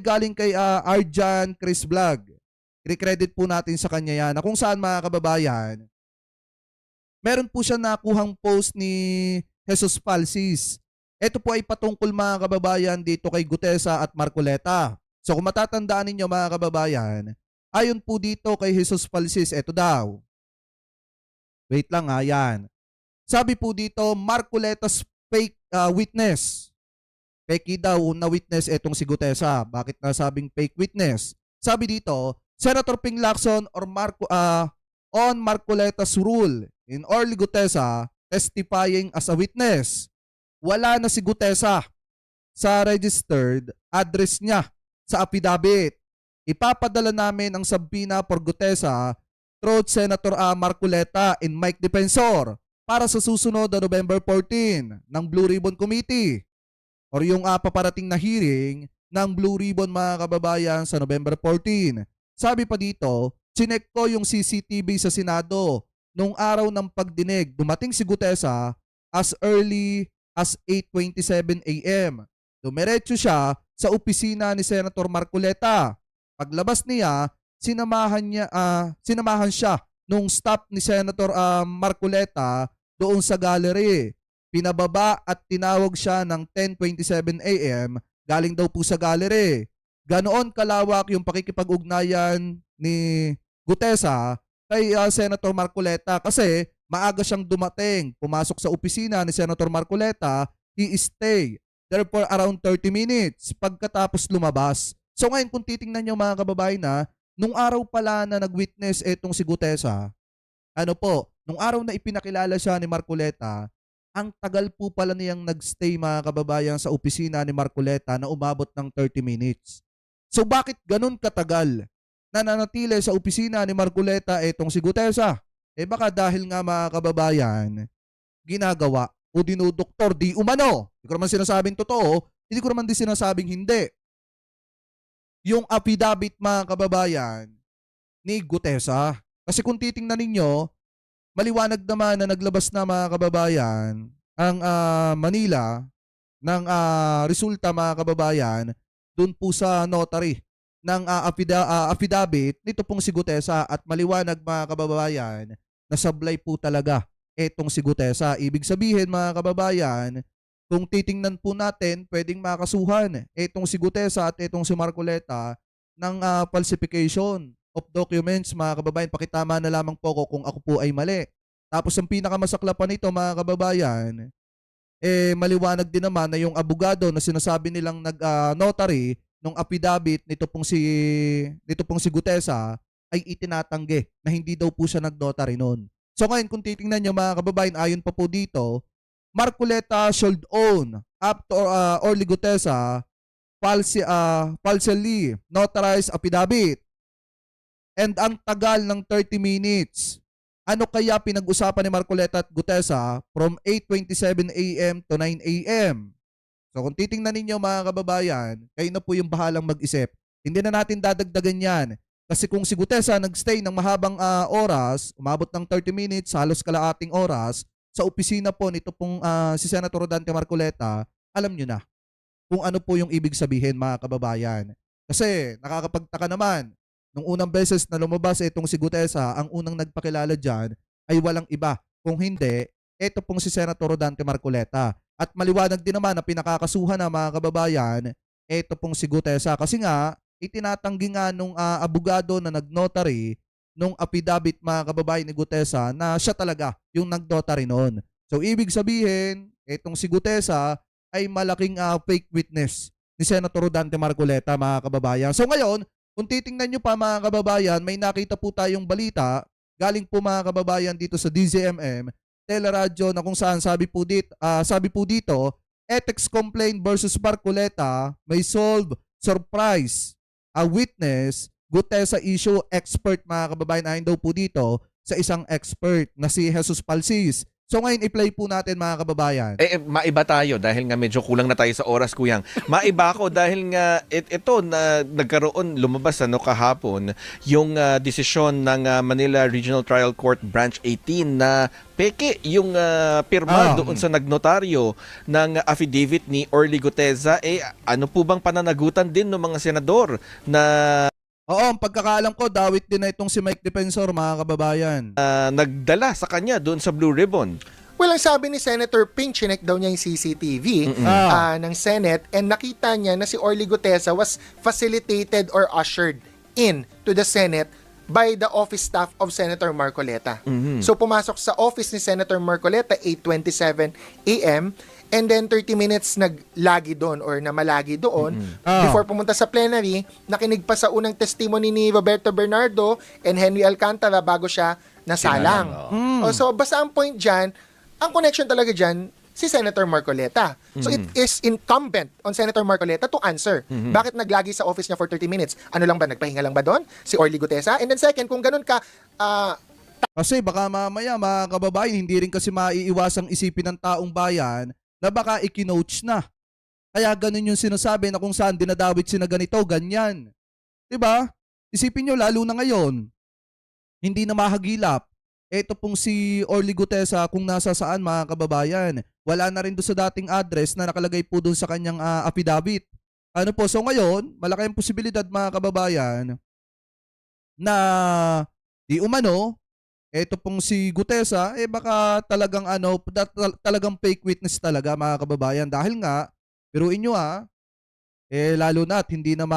galing kay Arjan Chris Vlog. I-credit po natin sa kanya yan na kung saan mga kababayan, meron po siya nakuhang post ni Jesus Falsis. Ito po ay patungkol mga kababayan dito kay Gutesa at Marcoleta. So kung matatandaan ninyo mga kababayan, ayon po dito kay Jesus Falsis, ito daw. Wait lang yan. Sabi po dito, Marcoleta's fake witness. Fake daw na witness itong si Gutesa. Bakit nasabing fake witness? Sabi dito, Senator Ping Lacson on Marcoleta's rule in Orly Gutesa testifying as a witness. Wala na si Gutesa sa registered address niya sa affidavit. Ipapadala namin ang subpoena for Gutesa through Senator Marcoleta and Mike Defensor para sa susunod na November 14 ng Blue Ribbon Committee or yung paparating na hearing ng Blue Ribbon mga kababayan sa November 14. Sabi pa dito, chinek ko yung CCTV sa Senado nung araw ng pagdinig. Dumating si Gutesa as early as 8:27 a.m. Dumiretso siya sa opisina ni Senator Marcoleta. Paglabas niya, sinamahan siya nung staff ni Senator Marcoleta doon sa gallery. Pinababa at tinawag siya ng 10:27 a.m. galing daw po sa gallery. Ganoon kalawak yung pakikipag-ugnayan ni Gutesa kay Senator Marcoleta kasi maaga siyang dumating, pumasok sa opisina ni Senator Marcoleta, he stay there for around 30 minutes pagkatapos lumabas. So ngayon kung titingnan niyo mga kababayan nung araw pala na nag-witness etong si Gutesa, nung araw na ipinakilala siya ni Marcoleta, ang tagal po pala niyang nagstay mga kababayan sa opisina ni Marcoleta na umabot ng 30 minutes. So bakit ganun katagal nananatili sa opisina ni Marcoleta etong si Gutesa? Baka dahil nga mga kababayan, ginagawa o dinudoktor di umano. Hindi ko naman sinasabing totoo, hindi ko naman din sinasabing hindi. Yung affidavit mga kababayan ni Gutesa. Kasi kung titingnan ninyo, maliwanag naman na naglabas na mga kababayan ang Manila ng resulta mga kababayan dun po sa notary ng affidavit nito pong si Gutesa at maliwanag mga kababayan na sablay po talaga etong si Gutesa. Ibig sabihin mga kababayan, kung titingnan po natin, pwedeng makasuhan etong si Gutesa at etong si Marcoleta ng falsification of documents mga kababayan. Pakitama na lamang po ko kung ako po ay mali. Tapos ang pinakamasakla pa nito mga kababayan, maliwanag din naman na yung abogado na sinasabi nilang notary nung affidavit nito pong si Gutesa ay itinatanggi na hindi daw po siya nag-notary noon. So ngayon kung titingnan niyo mga kababayan, ayon pa po dito, Marcoleta should own up to Orly Gutesa falsely notarized affidavit. And ang tagal ng 30 minutes. Ano kaya pinag-usapan ni Marcoleta at Gutesa from 8:27 a.m. to 9 a.m.? So kung titingnan ninyo mga kababayan, kayo na po yung bahalang mag-isip. Hindi na natin dadagdagan yan. Kasi kung si Gutesa nagstay ng mahabang oras, umabot ng 30 minutes, halos kalaating oras, sa opisina po nito pong si Senator Rodante Marcoleta, alam nyo na kung ano po yung ibig sabihin mga kababayan. Kasi nakakapagtaka naman, nung unang beses na lumabas itong si Gutesa, ang unang nagpakilala dyan ay walang iba. Kung hindi, ito pong si Senator Rodante Marcoleta. At maliwanag din naman na pinakakasuhan na mga kababayan, ito pong si Gutesa. Kasi nga, itinatanggi nga nung abogado na nag-notary nung affidavit mga kababayan ni Gutesa na siya talaga yung nag-notary noon. So, ibig sabihin, itong si Gutesa ay malaking fake witness ni Senator Rodante Marcoleta mga kababayan. So, ngayon, kung titingnan nyo pa mga kababayan, may nakita po tayong balita galing po mga kababayan dito sa DZMM, teleradyo na kung saan sabi po dito, ethics complaint versus Marcoleta may solve surprise. A witness, Gutesa issue expert mga kababayan, ayon daw po dito sa isang expert na si Jesus Falsis. So ngayon, i-play po natin mga kababayan. Maiba tayo dahil nga medyo kulang na tayo sa oras, Kuyang. Maiba ako dahil nga ito na nagkaroon, lumabas kahapon, yung desisyon ng Manila Regional Trial Court Branch 18 na peke yung pirma doon sa nagnotaryo ng affidavit ni Orly Guteza. Ano po bang pananagutan din ng mga senador na Oo, ang pagkakaalam ko, dawit din na itong si Mike Defensor, mga kababayan. nagdala sa kanya doon sa Blue Ribbon? Well, ang sabi ni Senator Ping, chinek daw niya yung CCTV ng Senate and nakita niya na si Orly Guteza was facilitated or ushered in to the Senate by the office staff of Senator Marcoleta. So pumasok sa office ni Senator Marcoleta 8:27 a.m. and then 30 minutes naglagi doon or namalagi doon before pumunta sa plenary. Nakinig pa sa unang testimony ni Roberto Bernardo and Henry Alcantara bago siya nasalang. So basta ang point dyan, ang connection talaga dyan, si Senator Marcoleta. So it is incumbent on Senator Marcoleta to answer. Bakit naglagi sa office niya for 30 minutes? Ano lang ba, nagpahinga lang ba doon? Si Orly Guteza? And then second, kung ganun ka, Kasi baka mamaya, mga kababayan, hindi rin kasi maiiwasang isipin ng taong bayan na baka ikinoach na. Kaya ganun yung sinasabi na kung saan dinadawit sina ganito, ganyan. 'Di ba? Isipin nyo, lalo na ngayon, hindi na mahagilap. Ito pong si Orly Guteza, kung nasa saan, mga kababayan, wala na rin doon sa dating address na nakalagay po doon sa kanyang affidavit. Ano po, so ngayon, malaki ang posibilidad, mga kababayan, na di umano, ito pong si Guteza, baka talagang talagang fake witness talaga, mga kababayan. Dahil nga, biruin nyo lalo na at hindi na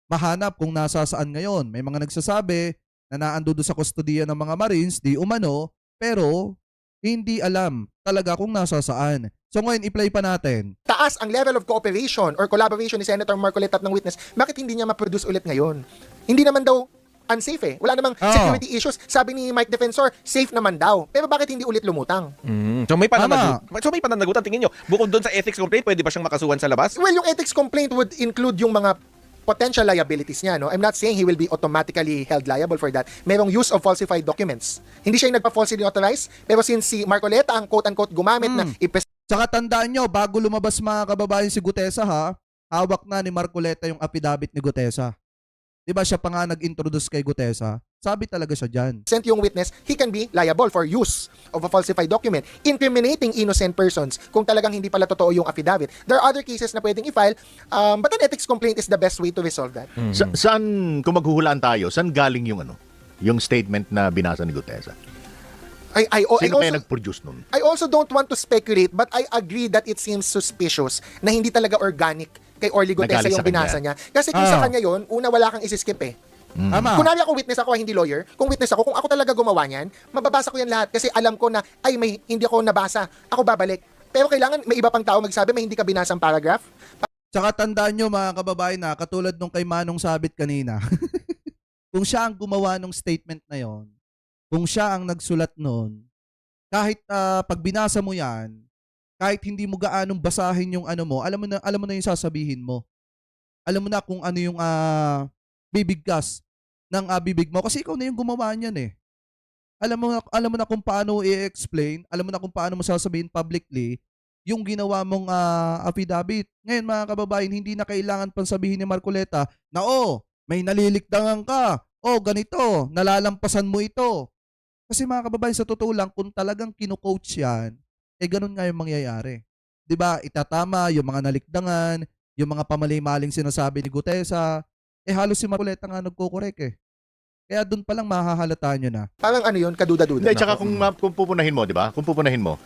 mahanap kung nasa saan ngayon. May mga nagsasabi na naando doon sa kustodiya ng mga Marines, di umano, pero hindi alam talaga kung nasa saan. So ngayon, i-play pa natin. taas ang level of cooperation or collaboration ni Senator Marcoleta at ng witness, bakit hindi niya ma-produce ulit ngayon? Hindi naman daw unsafe Wala namang security issues. Sabi ni Mike Defensor, safe naman daw. Pero bakit hindi ulit lumutang? So may pananagutan, tingin nyo. Bukod doon sa ethics complaint, pwede ba siyang makasuhan sa labas? Well, yung ethics complaint would include yung mga potential liabilities niya. No? I'm not saying he will be automatically held liable for that. Merong use of falsified documents. Hindi siya yung nagpa-falsely authorized, pero since si Marcoleta ang quote-unquote gumamit na Tsaka tandaan nyo, bago lumabas, mga kababayan, si Guteza hawak na ni Marcoleta yung affidavit ni Guteza. Diba siya pa nga nag-introduce kay Guteza? Sabi talaga siya dyan. present yung witness, he can be liable for use of a falsified document, incriminating innocent persons kung talagang hindi pala totoo yung affidavit. There are other cases na pwedeng i-file, but an ethics complaint is the best way to resolve that. Saan, kung maghuhulaan tayo, saan galing yung statement na binasa ni Guteza? Sino kaya nag-produce nun? I also don't want to speculate, but I agree that it seems suspicious na hindi talaga organic kay Orly Guteza Nagaling yung sa binasa niya. Kasi kung sa kanya yon, una, wala kang isiskip Tama. Kunwari ako witness ako, hindi lawyer. Kung witness ako, kung ako talaga gumawa niyan, mababasa ko yan lahat kasi alam ko na, hindi ako nabasa. Ako babalik. Pero kailangan may iba pang tao magsabi, may hindi ka binasang paragraph. Tsaka tandaan nyo, mga kababayan, katulad nung kay Manong Sabit kanina, kung siya ang gumawa ng statement na yon, kung siya ang nagsulat nun, kahit pag binasa mo yan, kahit hindi mo gaanong basahin yung mo, alam mo na yung sasabihin mo. Alam mo na kung ano yung bibigkas ng bibig mo kasi ikaw na yung gumawa niyan Alam mo na kung paano i-explain, alam mo na kung paano mo sasabihin publicly yung ginawa mong affidavit. Ngayon, mga kababayan, hindi na kailangan pang sabihin ni Marcoleta na may nalilikdangan ka. Ganito, nalalampasan mo ito. Kasi mga kababayan, sa totoo lang, kung talagang kino-coach yan, ganun nga yung mangyayari. 'Di ba? Itatama yung mga nalikdangan, yung mga pamali-maling sinasabi ni Guteza, halos si Marcoleta nga nagko-correct Kaya doon pa lang mahahalata nyo na. Parang yun, kaduda-duda. Hindi, tsaka kung pupunahin mo, di ba? Kung pupunahin mo,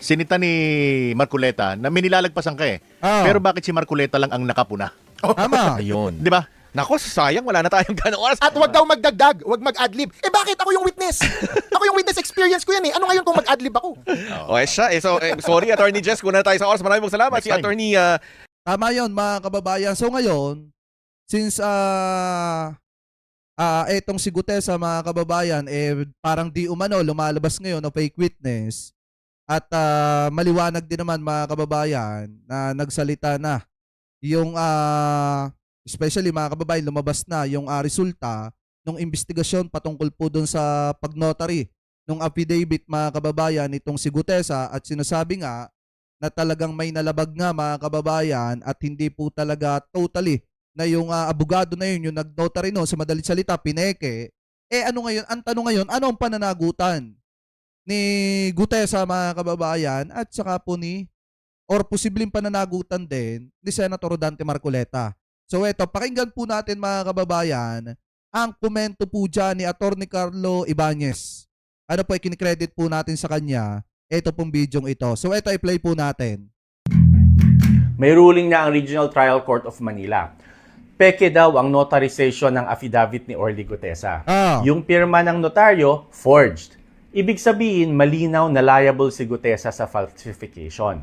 sinita ni Marcoleta na may nilalagpasan ka Pero bakit si Marcoleta lang ang nakapuna? Tama. Ayun. Di ba? Nako, sayang, wala na tayong ganong oras. At wag daw magdagdag, wag mag-adlib. Bakit? Ako yung witness. Ako yung witness, experience ko yan Ano ngayon kung mag-adlib ako? Sorry, Attorney Jess, kuna na tayo sa oras. Maraming salamat. Next Si time. Attorney Tama yun, mga kababayan. So ngayon, since etong si Guteza, mga kababayan, parang di umano, lumalabas ngayon na fake witness. At maliwanag din naman, mga kababayan, na nagsalita na yung especially, mga kababayan, lumabas na yung resulta ng investigasyon patungkol po doon sa pagnotary nung affidavit mga kababayan itong si Gutesa at sinasabi nga na talagang may nalabag nga mga kababayan at hindi po talaga totally na yung abogado na yun, yung nag-notary no, sa madalit salita, pineke. Ano ngayon, ang tanong ngayon, ano ang pananagutan ni Gutesa mga kababayan at saka po ni or posibleng pananagutan din ni Senator Dante Marcoleta. So eto, pakinggan po natin mga kababayan ang komento po dyan ni Attorney Carlo Ibanez. Ano po, ikinikredit po natin sa kanya ito pong bidyong ito. So ito, i-play po natin. May ruling na ang Regional Trial Court of Manila. Peke daw ang notarization ng affidavit ni Orly Gutesa. Yung pirma ng notaryo, forged. Ibig sabihin, malinaw na liable si Gutesa sa falsification.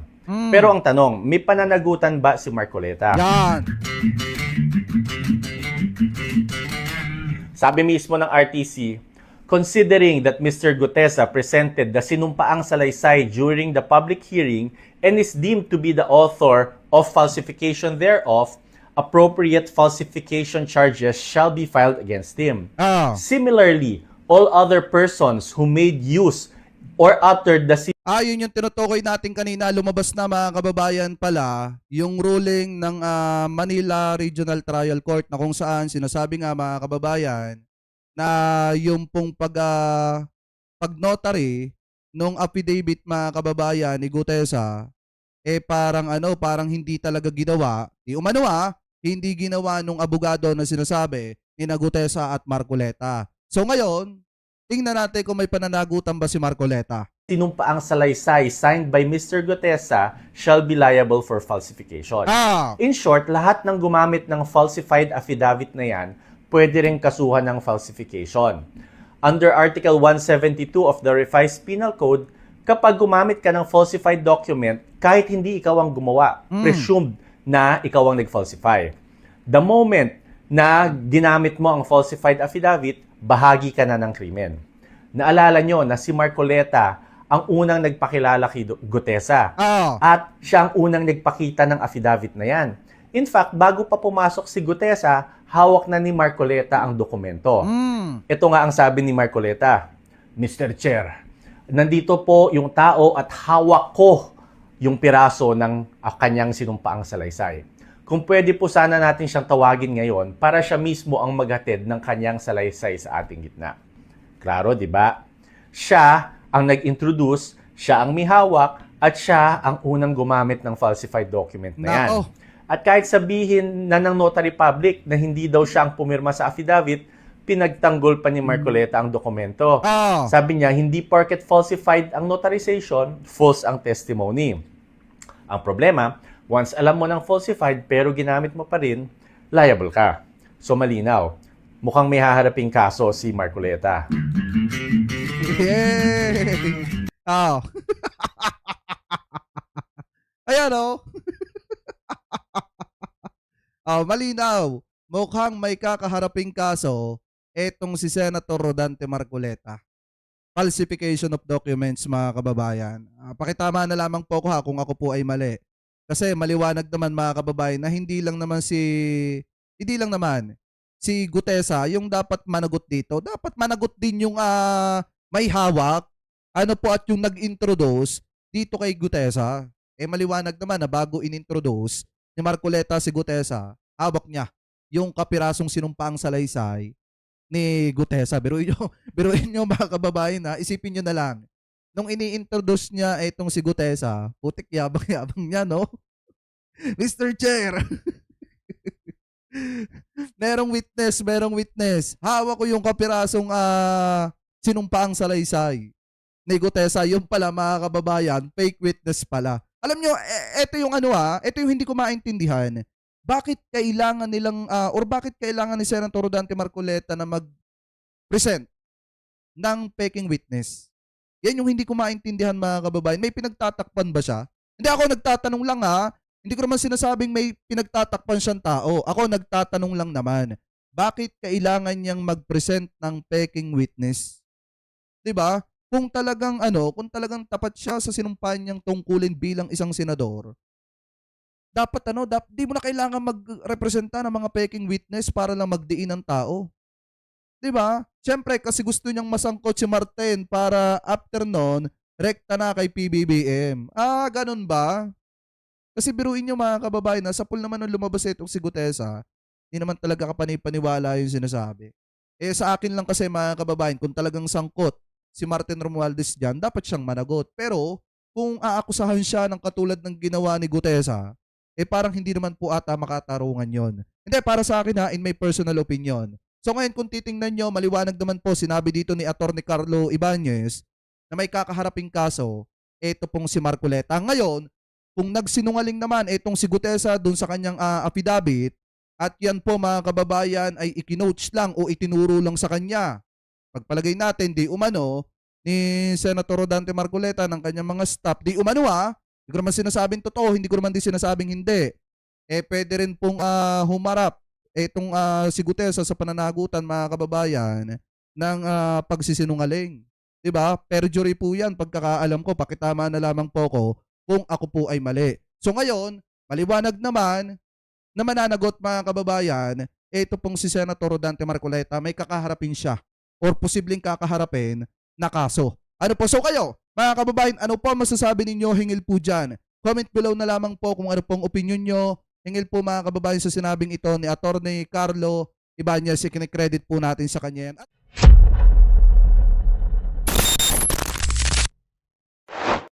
Pero ang tanong, may pananagutan ba si Marcoleta? Yan. Sabi mismo ng RTC, considering that Mr. Gutesa presented the sinumpaang salaysay during the public hearing and is deemed to be the author of falsification thereof, appropriate falsification charges shall be filed against him. Similarly, all other persons who made use or uttered the Yun yung tinutukoy natin kanina, lumabas na mga kababayan pala, yung ruling ng Manila Regional Trial Court na kung saan sinasabi nga mga kababayan na yung pong pag-notary nung affidavit mga kababayan ni Gutesa, parang hindi talaga ginawa, hindi ginawa nung abogado na sinasabi ni Gutesa at Marcoleta. So ngayon, tingnan natin kung may pananagutan ba si Marcoleta. sinumpaang salaysay signed by Mr. Gutesa shall be liable for falsification. In short, lahat ng gumamit ng falsified affidavit na yan, pwede rin kasuhan ng falsification. Under Article 172 of the Revised Penal Code, kapag gumamit ka ng falsified document, kahit hindi ikaw ang gumawa, presumed na ikaw ang nag-falsify. The moment na ginamit mo ang falsified affidavit, bahagi ka na ng krimen. Naalala nyo na si Marcoleta ang unang nagpakilala kay Gutesa. At siya ang unang nagpakita ng affidavit na yan. In fact, bago pa pumasok si Gutesa, hawak na ni Marcoleta ang dokumento. Ito nga ang sabi ni Marcoleta, Mr. Chair, nandito po yung tao at hawak ko yung piraso ng kanyang sinumpaang salaysay. Kung pwede po sana natin siyang tawagin ngayon para siya mismo ang maghatid ng kanyang salaysay sa ating gitna. Klaro, di ba? Siya ang nag-introduce, siya ang may hawak, at siya ang unang gumamit ng falsified document na yan. At kahit sabihin na ng notary public na hindi daw siya ang pumirma sa affidavit, pinagtanggol pa ni Marcoleta ang dokumento. Sabi niya, hindi porket falsified ang notarization, false ang testimony. Ang problema, once alam mo ng falsified pero ginamit mo pa rin, liable ka. So malinaw, mukhang may haharaping kaso si Marcoleta. Yay! Ayan o. Malinaw. Mukhang may kakaharaping kaso etong si Senator Rodante Marcoleta. Falsification of documents, mga kababayan. Pakitama na lamang po ako kung ako po ay mali. Kasi maliwanag naman mga kababayan na hindi lang naman si Gutesa yung dapat managot dito. Dapat managot din yung may hawak, at yung nag-introduce dito kay Gutesa. Maliwanag naman na bago in-introduce ni Marcoleta si Gutesa, hawak niya yung kapirasong sinumpaang salaysay ni Gutesa. Biruin nyo mga kababayan, isipin nyo na lang. Nung ini-introduce niya itong si Gutesa, putik yabang-yabang niya, no? Mr. Chair, merong witness. Hawak ko yung kapirasong sinumpaang salaysay ni Gutesa. Yung pala mga kababayan, fake witness pala. Alam nyo, ito yung ito yung hindi ko maintindihan. Bakit kailangan nilang, bakit kailangan ni Senator Rodante Marcoleta na mag-present ng peking witness? Yan yung hindi ko maintindihan mga kababayan. May pinagtatakpan ba siya? Hindi, ako nagtatanong lang Hindi ko naman sinasabing may pinagtatakpan siyang tao. Ako nagtatanong lang naman. Bakit kailangan niyang mag-present ng peking witness? 'Di ba? Kung talagang tapat siya sa sinumpaan niyang tungkulin bilang isang senador, dapat di mo na kailangan magrepresenta ng mga peking witness para lang magdiin ng tao. 'Di ba? Siyempre kasi gusto niyang masangkot si Martin para after nun, rekta na kay PBBM. Ganun ba? Kasi biruin niyo mga kababayan, sa pool naman nung lumabas itong si Gutesa, hindi naman talaga kapanipaniwala yung sinasabi. Sa akin lang kasi mga kababayan, kung talagang sangkot si Martin Romualdez diyan, dapat siyang managot. Pero kung aakusahan siya ng katulad ng ginawa ni Gutesa, parang hindi naman po ata makatarungan yon. Hindi, para sa akin in my personal opinion. So ngayon kung titingnan nyo, maliwanag naman po, sinabi dito ni Atty. Carlo Ibanez na may kakaharaping kaso, ito pong si Marcoleta. Ngayon, kung nagsinungaling naman itong si Gutesa dun sa kanyang affidavit, at yan po mga kababayan ay ikinoach lang o itinuro lang sa kanya. Pagpalagay natin, di umano ni Senator Rodante Marcoleta ng kanyang mga staff, di umano hindi ko naman sinasabing totoo, hindi ko naman din sinasabing hindi. Pwede rin pong humarap itong si Gutesa sa pananagutan mga kababayan ng pagsisinungaling. Diba? Perjury po yan, pagkakaalam ko, pakitama na lamang po ko kung ako po ay mali. So ngayon, maliwanag naman na mananagot mga kababayan, ito pong si Senator Rodante Marcoleta, may kakaharapin siya or posibleng kakaharapin na kaso. Ano po? So kayo, mga kababayan, ano po masasabi ninyo hingil po dyan? Comment below na lamang po kung ano pong opinion nyo hingil po mga kababayan sa sinabing ito ni Atty. Carlo Ibanez, kinikredit po natin sa kanya yan.